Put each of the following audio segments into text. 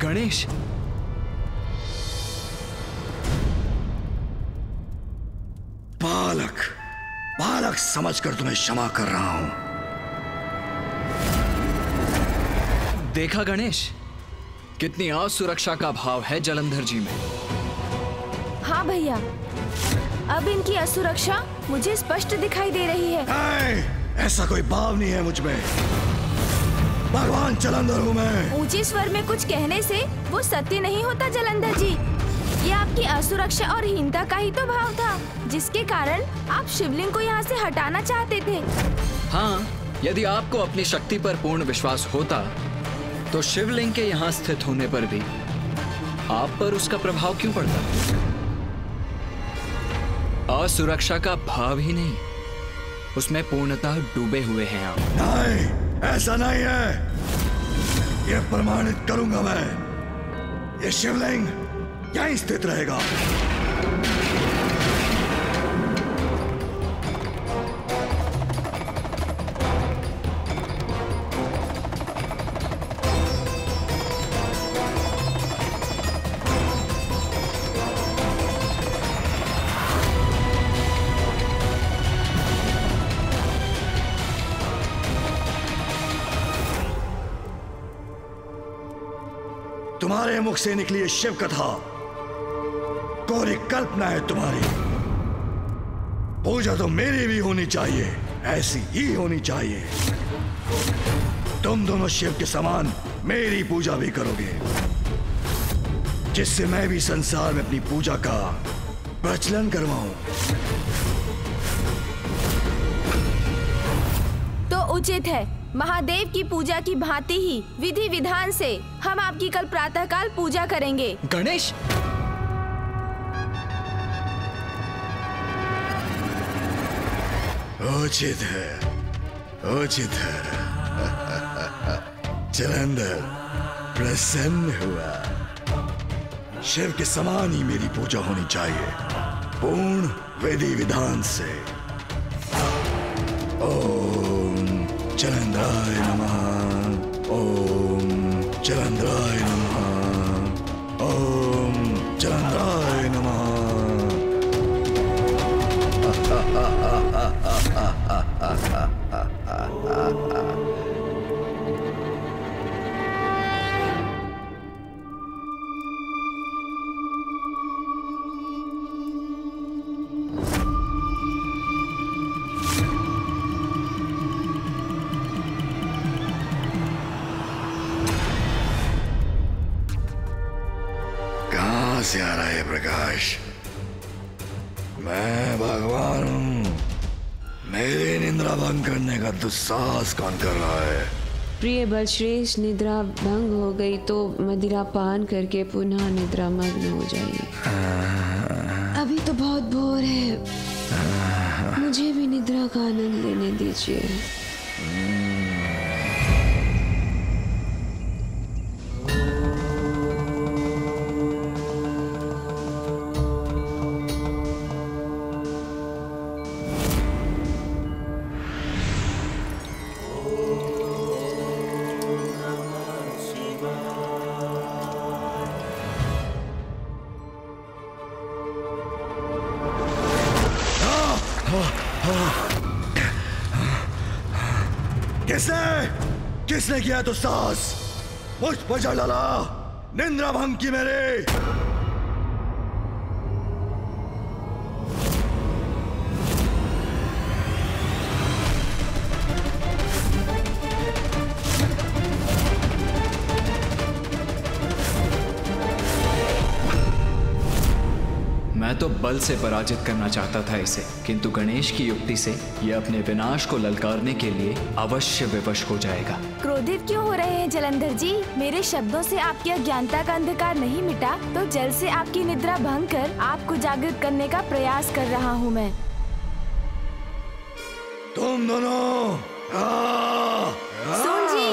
गणेश, बालक बालक समझकर तुम्हें क्षमा कर रहा हूं। देखा गणेश, कितनी असुरक्षा का भाव है जलंधर जी में। हाँ भैया, अब इनकी असुरक्षा मुझे स्पष्ट दिखाई दे रही है। नहीं, ऐसा कोई भाव नहीं है मुझ में। भगवान जलंधर हूँ मैं। ऊंचे स्वर में कुछ कहने से वो सत्य नहीं होता जलंधर जी। ये आपकी असुरक्षा और हीनता का ही तो भाव था, जिसके कारण आप शिवलिंग को यहाँ से हटाना चाहते थे। हाँ, यदि आपको अपनी शक्ति पर पूर्ण विश्वास होता तो शिवलिंग के यहाँ स्थित होने पर भी आप पर उसका प्रभाव क्यों पड़ता? असुरक्षा का भाव ही नहीं, उसमें पूर्णतः डूबे हुए हैं आप। नहीं, ऐसा नहीं है। यह प्रमाणित करूंगा मैं। ये शिवलिंग यहीं स्थित रहेगा। तुम्हारे मुख से निकली ये शिव कथा कोरी कल्पना है तुम्हारी। पूजा तो मेरी भी होनी चाहिए, ऐसी ही होनी चाहिए। तुम दोनों शिव के समान मेरी पूजा भी करोगे, जिससे मैं भी संसार में अपनी पूजा का प्रचलन करवाऊं। तो उचित है, महादेव की पूजा की भांति ही विधि विधान से हम आपकी कल प्रातःकाल पूजा करेंगे। गणेश, उचित है, उचित है। जलंधर प्रसन्न हुआ। शिव के समान ही मेरी पूजा होनी चाहिए, पूर्ण विधि विधान से। ओम जलंधराय नमः, ओम जलंधराय नमः, ओम जलंधराय नमः। कहां से आ रहा है प्रकाश? मैं भगवान हूं। मेरी निद्रा भंग करने का दुस्साहस कौन कर रहा है? प्रिय बलश्रेष्ठ, निद्रा भंग हो गई तो मदिरा पान करके पुनः निद्रा मग्न हो जाइए। अभी तो बहुत भोर है, मुझे भी निद्रा का आनंद लेने दीजिए। किसने किया तो साहस? मुझ पर जड़ डाला, निद्रा भंग की मेरे। मैं तो बल से पराजित करना चाहता था इसे, किंतु गणेश की युक्ति से यह अपने विनाश को ललकारने के लिए अवश्य विवश हो जाएगा। क्रोधित क्यों हो रहे हैं जलंधर जी? मेरे शब्दों से आपकी अज्ञानता का अंधकार नहीं मिटा तो जल से आपकी निद्रा भंग कर आपको जागृत करने का प्रयास कर रहा हूँ मैं। तुम दोनों सुन जी,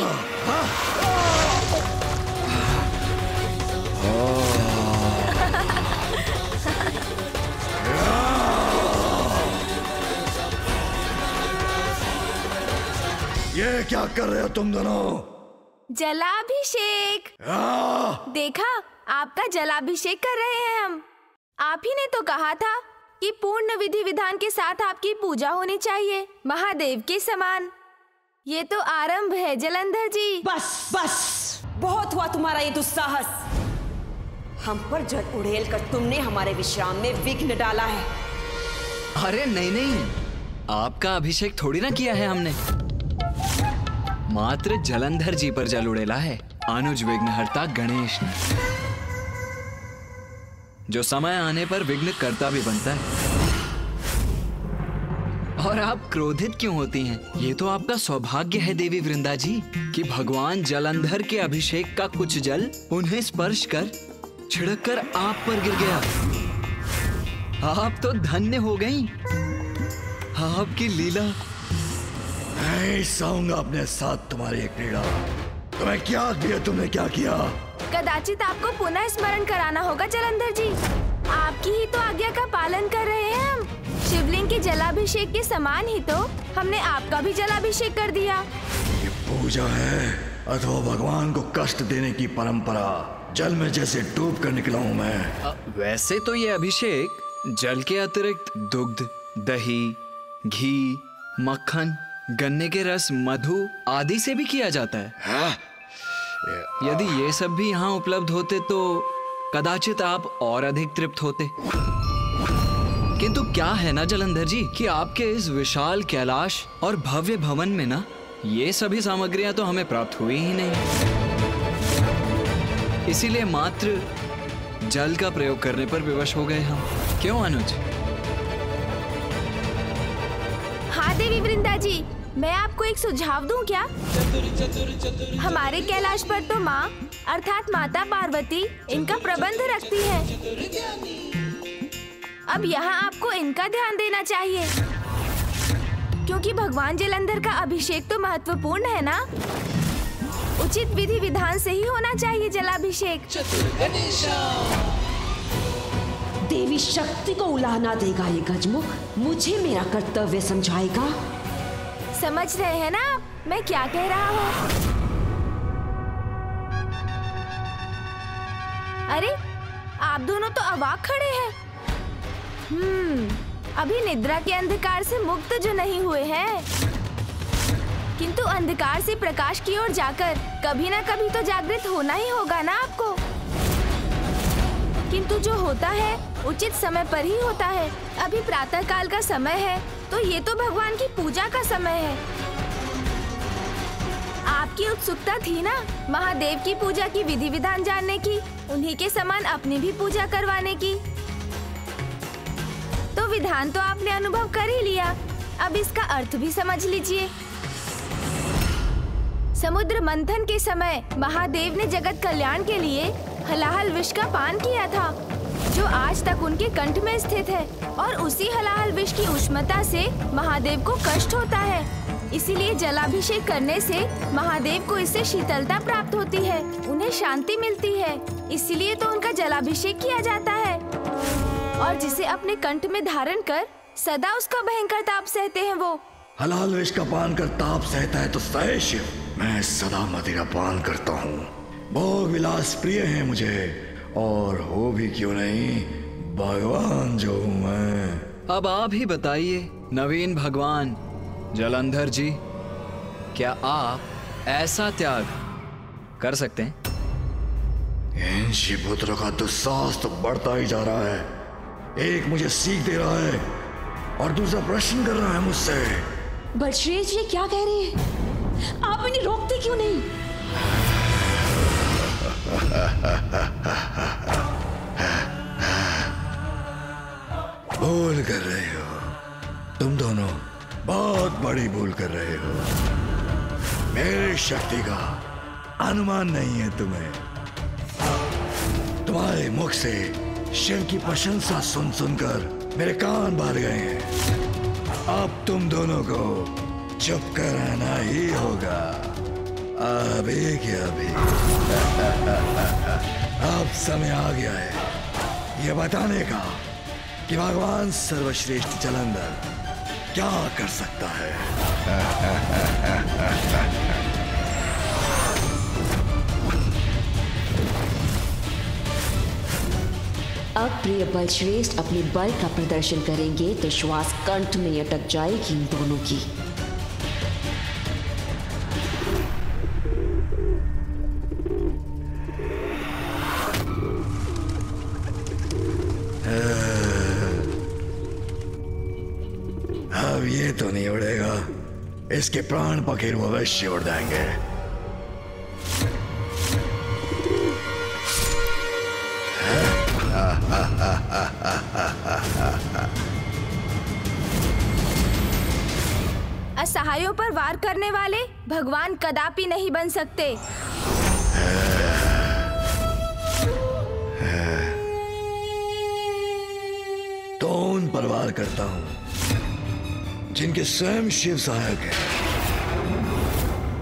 ये क्या कर रहे हो तुम दोनों? जलाभिषेक। देखा, आपका जलाभिषेक कर रहे हैं हम। आप ही ने तो कहा था कि पूर्ण विधि विधान के साथ आपकी पूजा होनी चाहिए, महादेव के समान। ये तो आरंभ है जलंधर जी। बस बस, बहुत हुआ तुम्हारा ये दुस्साहस। हम पर जल उड़ेल कर तुमने हमारे विश्राम में विघ्न डाला है। अरे नहीं नहीं, आपका अभिषेक थोड़ी ना किया है हमने, मात्र जलंधर जी पर जल उड़ेला है अनुज विघ्नहर्ता गणेश ने, जो समय आने पर विघ्न करता भी बनता है। और आप क्रोधित क्यों होती हैं? ये तो आपका सौभाग्य है देवी वृंदा जी कि भगवान जलंधर के अभिषेक का कुछ जल उन्हें स्पर्श कर छिड़क कर आप पर गिर गया। आप तो धन्य हो गईं। आपकी लीला। मैं साऊंगा अपने साथ तुम्हारी एक क्रीड़ा। तुम्हें क्या दिया, तुमने क्या किया? कदाचित आपको पुनः स्मरण कराना होगा जलंधर जी। आपकी ही तो आज्ञा का पालन कर रहे हैं हम। शिवलिंग के जलाभिषेक के समान ही तो हमने आपका भी जलाभिषेक कर दिया। ये पूजा है अथवा भगवान को कष्ट देने की परंपरा? जल में जैसे डूब कर निकला हूँ मैं। वैसे तो ये अभिषेक जल के अतिरिक्त दुग्ध, दही, घी, मक्खन, गन्ने के रस, मधु आदि से भी किया जाता है। यदि ये सब भी यहाँ उपलब्ध होते तो कदाचित आप और अधिक तृप्त होते। किंतु क्या है ना जलंधर जी कि आपके इस विशाल कैलाश और भव्य भवन में ना ये सभी सामग्रियां तो हमें प्राप्त हुई ही नहीं। इसीलिए मात्र जल का प्रयोग करने पर विवश हो गए हम। क्यों अनुज? हाँ देवी वृंदा जी, मैं आपको एक सुझाव दूं क्या? हमारे कैलाश पर तो माँ अर्थात माता पार्वती इनका प्रबंध रखती है। अब यहाँ आपको इनका ध्यान देना चाहिए, क्योंकि भगवान जलंधर का अभिषेक तो महत्वपूर्ण है ना। उचित विधि विधान से ही होना चाहिए जलाभिषेक। देवी शक्ति को उलाहना देगा ये गजमुख, मुझे मेरा कर्तव्य समझाएगा। समझ रहे हैं ना आप मैं क्या कह रहा हूँ? अरे आप दोनों तो अवाक खड़े हैं। अभी निद्रा के अंधकार से मुक्त जो नहीं हुए हैं, किंतु अंधकार से प्रकाश की ओर जाकर कभी ना कभी तो जागृत होना ही होगा ना आपको। किंतु जो होता है उचित समय पर ही होता है। अभी प्रातः काल का समय है तो ये तो भगवान की पूजा का समय है। आपकी उत्सुकता थी ना महादेव की पूजा की विधि विधान जानने की, उन्हीं के समान अपनी भी पूजा करवाने की। तो विधान तो आपने अनुभव कर ही लिया, अब इसका अर्थ भी समझ लीजिए। समुद्र मंथन के समय महादेव ने जगत कल्याण के लिए हलाहल विष का पान किया था, जो आज तक उनके कंठ में स्थित है। और उसी हलाहल विष की उष्णता से महादेव को कष्ट होता है। इसीलिए जलाभिषेक करने से महादेव को इससे शीतलता प्राप्त होती है, उन्हें शांति मिलती है। इसीलिए तो उनका जलाभिषेक किया जाता है। और जिसे अपने कंठ में धारण कर सदा उसका भयंकर ताप सहते हैं वो। हलाल विष का पान कर ताप सहता है तो सहे शिव। मैं सदा मदिरा पान करता हूँ। भोग विलास प्रिय है मुझे, और हो भी क्यों नहीं भगवान जो हूँ मैं। अब आप ही बताइए नवीन भगवान जलंधर जी, क्या आप ऐसा त्याग कर सकते हैं? इन शिवपुत्रों का दुस्साहस तो बढ़ता ही जा रहा है। एक मुझे सीख दे रहा है और दूसरा प्रश्न कर रहा है मुझसे। बलश्रेष्ठ ये क्या कह रहे हैं? आप इन्हें रोकते क्यों नहीं? भूल कर रहे हो तुम दोनों, बहुत बड़ी भूल कर रहे हो। मेरी शक्ति का अनुमान नहीं है तुम्हें। तुम्हारे मुख से शिव की प्रशंसा सुन सुनकर मेरे कान भर गए हैं। अब तुम दोनों को चुप कर रहना ही होगा। अभी क्या अभी। अब समय आ गया है ये बताने का कि भगवान सर्वश्रेष्ठ जलंधर क्या कर सकता है। प्रिय बलश्रेष्ठ अपने बल का प्रदर्शन करेंगे तो श्वास कंठ में अटक जाएगी इन दोनों की। अब ये तो नहीं उड़ेगा, इसके प्राण पखेरु अवश्य उड़ जाएंगे। असहायों पर वार करने वाले भगवान कदापि नहीं बन सकते। तो उन पर वार करता हूं जिनके स्वयं शिव सहायक है।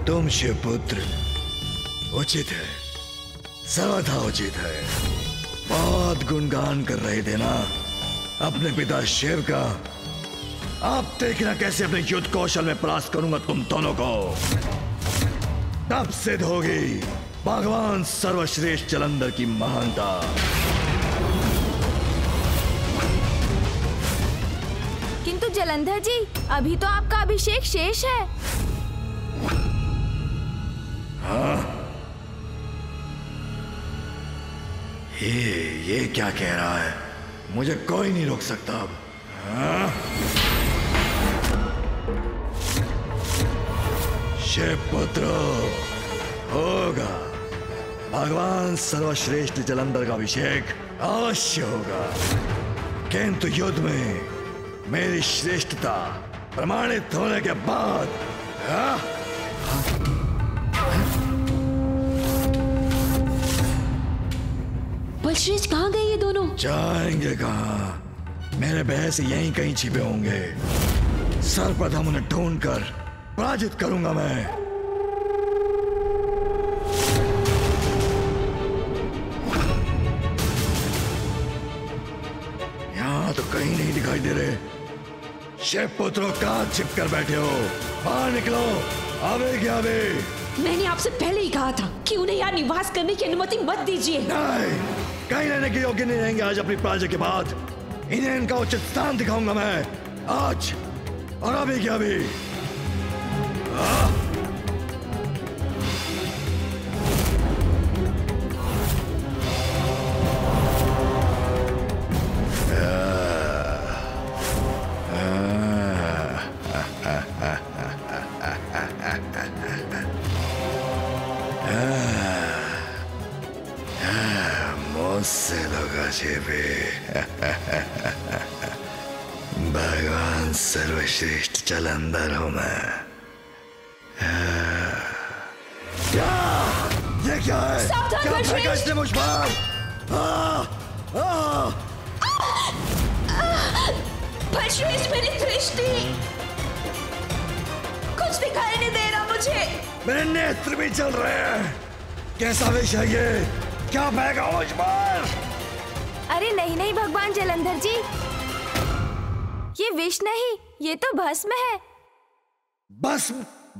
तुम शिव पुत्र उचित है, सर्वथा उचित है। बहुत गुणगान कर रहे थे ना अपने पिता शिव का। अब देखना कैसे अपने युद्ध कौशल में परास्त करूंगा तुम दोनों को। तब सिद्ध होगी भगवान सर्वश्रेष्ठ जलंधर की महानता। किंतु जलंधर जी, अभी तो आपका अभिषेक शेष है। हाँ? ये क्या कह रहा है? मुझे कोई नहीं रोक सकता अब। हाँ? शिव पुत्र होगा, भगवान सर्वश्रेष्ठ जलंधर का अभिषेक अवश्य होगा। किंतु युद्ध में मेरी श्रेष्ठता प्रमाणित होने के बाद बलश्रेष्ठ कहाँ गए ये दोनों? जाएंगे कहाँ? मेरे बहस यहीं कहीं छिपे होंगे। सर्वप्रथम उन्हें ढूंढकर पराजित करूंगा मैं। यहाँ तो कहीं नहीं दिखाई दे रहे। शिव पुत्रों कहाँ छिप कर बैठे हो? बाहर निकलो, आवे क्या आवे। मैंने आपसे पहले ही कहा था कि उन्हें यहाँ निवास करने की अनुमति मत दीजिए। नहीं, कहीं रहने के योग्य नहीं रहेंगे आज अपनी पराजय के बाद। इन्हें इनका उचित स्थान दिखाऊंगा मैं आज और अभी क्या अभी। मुझसे लोगा छिपे। भगवान सर्वश्रेष्ठ जलंधर हूं मैं। क्या? ये क्या है? क्या फेंका इसने मुझ पर? बलश्रेष्ठ, मेरी दृष्टि, कुछ दिखाई नहीं दे रहा मुझे। मेरे नेत्र भी चल रहे हैं। कैसा विष है ये? क्या फेंका मुझ पर? अरे नहीं नहीं भगवान जलंधर जी, ये विष नहीं, ये तो भस्म है।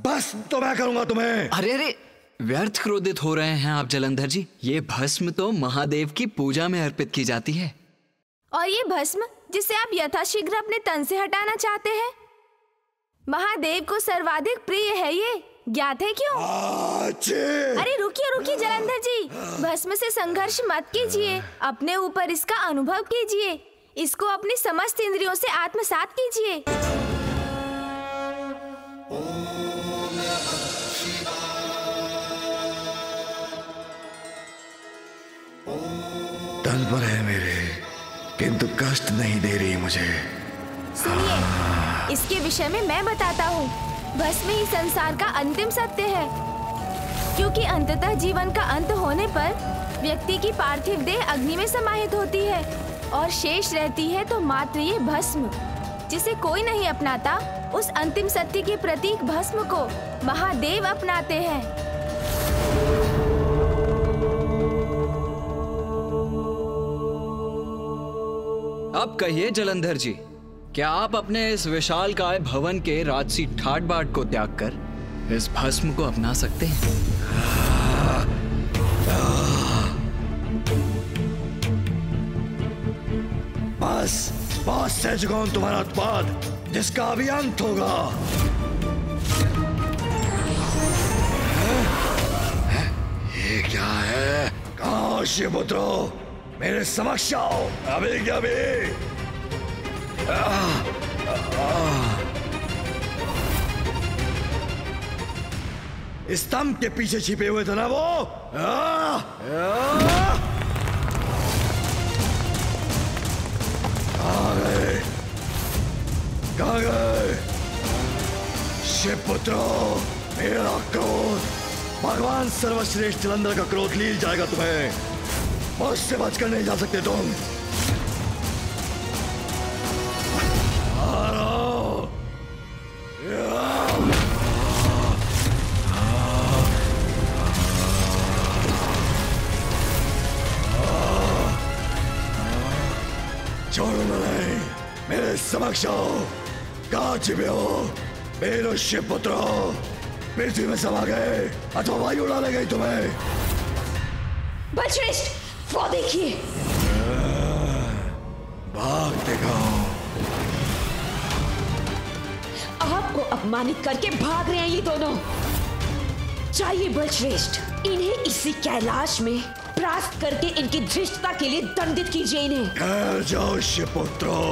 भस्म तो मैं करूंगा तुम्हें। अरे अरे, व्यर्थ क्रोधित हो रहे हैं आप जलंधर जी। ये भस्म तो महादेव की पूजा में अर्पित की जाती है। और ये भस्म जिसे आप यथाशीघ्र अपने तन से हटाना चाहते हैं, महादेव को सर्वाधिक प्रिय है। ये ज्ञात है क्यों? अरे रुकिए रुकिए जलंधर जी, भस्म से संघर्ष मत कीजिए। अपने ऊपर इसका अनुभव कीजिए। इसको अपनी समस्त इंद्रियों से आत्मसात कीजिए। तन पर है मेरे, किंतु कष्ट नहीं दे रही मुझे। सुनिए, इसके विषय में मैं बताता हूँ। भस्म ही संसार का अंतिम सत्य है, क्योंकि अंततः जीवन का अंत होने पर व्यक्ति की पार्थिव देह अग्नि में समाहित होती है और शेष रहती है तो मात्र ये भस्म, जिसे कोई नहीं अपनाता। उस अंतिम सत्य के प्रतीक भस्म को महादेव अपनाते हैं। अब कहिए जलंधर जी, क्या आप अपने इस विशालकाय भवन के राजसी ठाट बाट को त्याग कर इस भस्म को अपना सकते हैं? बहुत सह चुका हूं तुम्हारा उत्पाद, जिसका अभी अंत होगा। ये क्या है? कहाँ हो शिवपुत्रो? मेरे समक्ष आओ अभी क्या अभी। स्तंभ के पीछे छिपे हुए थे ना वो। कहाँ गए शिवपुत्रो? मेरा क्रोध, भगवान सर्वश्रेष्ठ जलंधर का क्रोध लील जाएगा तुम्हें। मुझसे बचकर नहीं जा सकते तुम। छोड़ूंगा नहीं, मेरे समक्ष आओ। कहाँ छिपे हो मेरे शिवपुत्रो? पृथ्वी में समा गए अथवा वायु उड़ा ले गई तुम्हें? बलश्रेष्ठ, वो देखिए। भाग दिखाओ। आपको अपमानित करके भाग रहे हैं ये दोनों। चाहिए बलश्रेष्ठ, इन्हें इसी कैलाश में परास्त करके इनकी धृष्टता के लिए दंडित कीजिए इन्हें। ठहर जाओ शिवपुत्रो।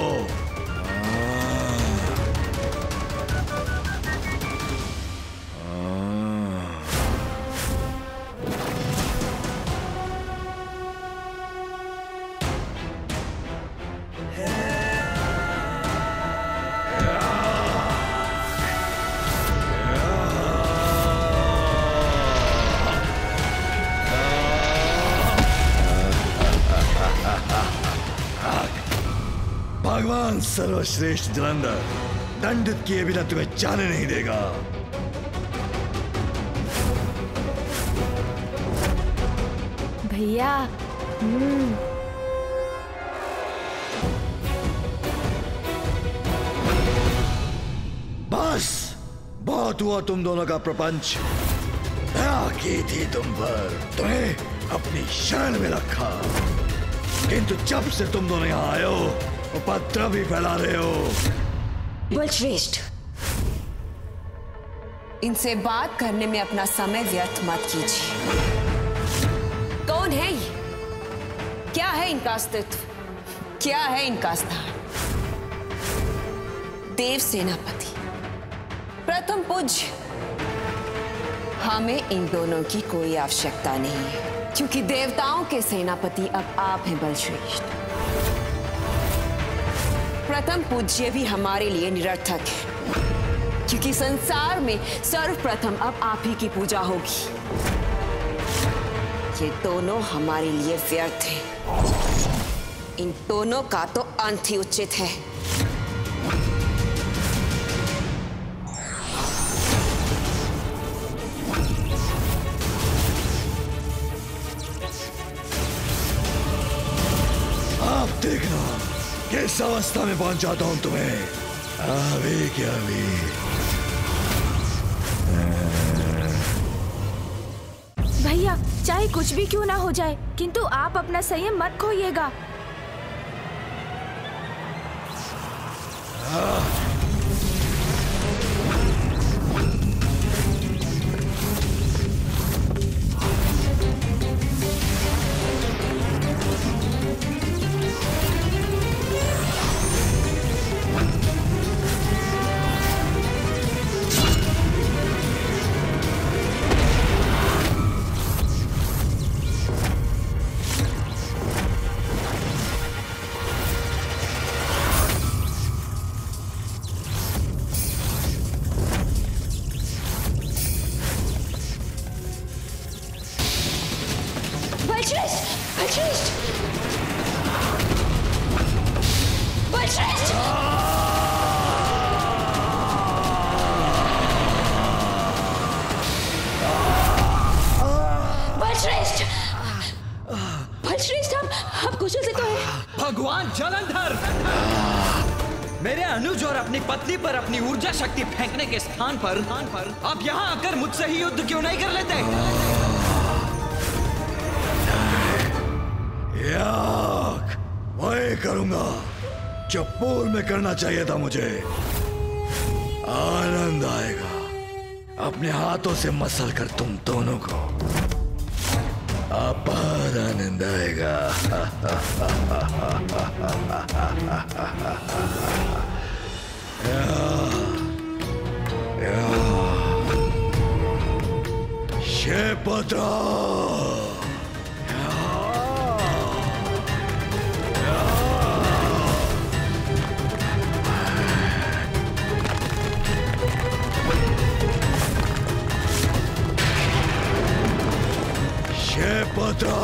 भगवान सर्वश्रेष्ठ जलंधर दंडित किए बिना तुम्हें जाने नहीं देगा। भैया। बस बहुत हुआ तुम दोनों का प्रपंच। दया की थी तुम पर, तुम्हें अपनी शरण में रखा, किंतु जब से तुम दोनों यहाँ आए हो उपद्रव भी फैला रहे हो। बलश्रेष्ठ, इनसे बात करने में अपना समय व्यर्थ मत कीजिए। कौन है ये? क्या है इनका अस्तित्व? क्या है इनका स्थान? देव सेनापति, प्रथम पूज्य। हमें इन दोनों की कोई आवश्यकता नहीं है, क्योंकि देवताओं के सेनापति अब आप हैं बलश्रेष्ठ। प्रथम पूज्य भी हमारे लिए निरर्थक है, क्योंकि संसार में सर्वप्रथम अब आप ही की पूजा होगी। ये दोनों हमारे लिए व्यर्थ हैं। इन दोनों का तो अंत ही उचित है। आप देखना किस अवस्था में पहुंचाता हूं तुम्हें। अभी क्या अभी। भैया, चाहे कुछ भी क्यों ना हो जाए, किंतु आप अपना संयम मत खोइएगा। भगवान जलंधर, मेरे अनुज और अपनी पत्नी पर अपनी ऊर्जा शक्ति फेंकने के स्थान पर आप यहाँ आकर मुझसे ही युद्ध क्यों नहीं कर लेते? वही करूंगा चप्पूर में करना चाहिए था मुझे। आनंद आएगा अपने हाथों से मसल कर तुम दोनों को। अपार आनंद आएगा। शेपत्रा शेपत्रा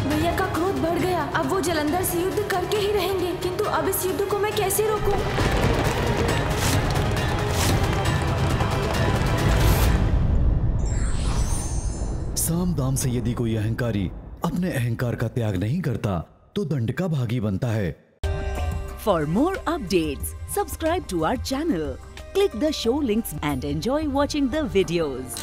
भैया का क्रोध बढ़ गया। अब वो जलंधर से युद्ध करके ही रहेंगे, किंतु अब इस युद्ध को मैं कैसे रोकूं? साम दाम से यदि कोई अहंकारी अपने अहंकार का त्याग नहीं करता तो दंड का भागी बनता है। For more updates, subscribe to our channel, click the show links and enjoy watching the videos.